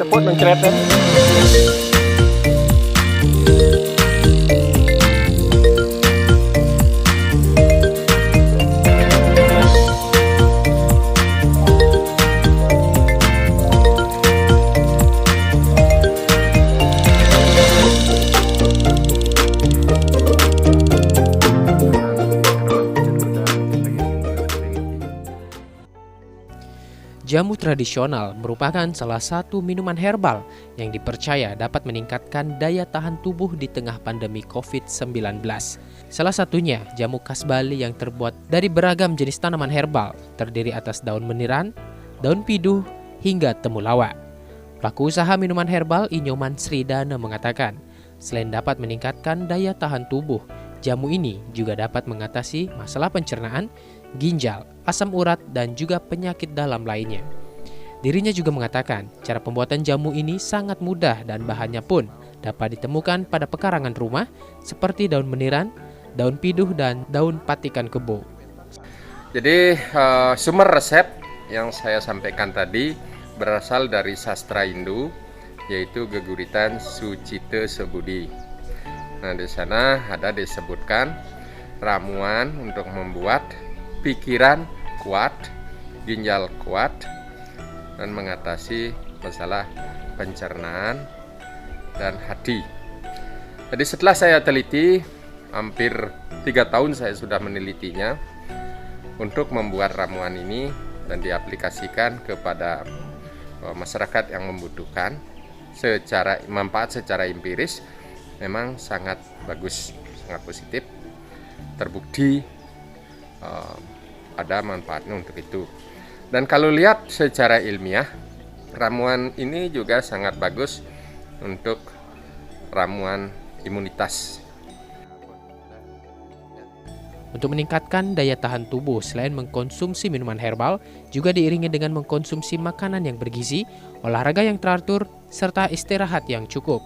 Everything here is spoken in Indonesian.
repot mencretan. Jamu tradisional merupakan salah satu minuman herbal yang dipercaya dapat meningkatkan daya tahan tubuh di tengah pandemi COVID-19. Salah satunya jamu khas Bali yang terbuat dari beragam jenis tanaman herbal, terdiri atas daun meniran, daun piduh, hingga temulawak. Pelaku usaha minuman herbal Inyoman Sridana mengatakan, selain dapat meningkatkan daya tahan tubuh, jamu ini juga dapat mengatasi masalah pencernaan, ginjal, asam urat, dan juga penyakit dalam lainnya. Dirinya juga mengatakan cara pembuatan jamu ini sangat mudah dan bahannya pun dapat ditemukan pada pekarangan rumah seperti daun meniran, daun piduh, dan daun patikan kebo. Jadi sumber resep yang saya sampaikan tadi berasal dari sastra Hindu, yaitu Geguritan Sucita Sebudi. Nah, di sana ada disebutkan ramuan untuk membuat pikiran kuat, ginjal kuat, dan mengatasi masalah pencernaan dan hati. Jadi setelah saya teliti, hampir 3 tahun saya sudah menelitinya untuk membuat ramuan ini dan diaplikasikan kepada masyarakat yang membutuhkan secara manfaat secara empiris memang sangat bagus, sangat positif, terbukti ada manfaatnya untuk itu. Dan kalau lihat secara ilmiah, ramuan ini juga sangat bagus untuk ramuan imunitas. Untuk meningkatkan daya tahan tubuh, selain mengkonsumsi minuman herbal, juga diiringi dengan mengkonsumsi makanan yang bergizi, olahraga yang teratur, serta istirahat yang cukup.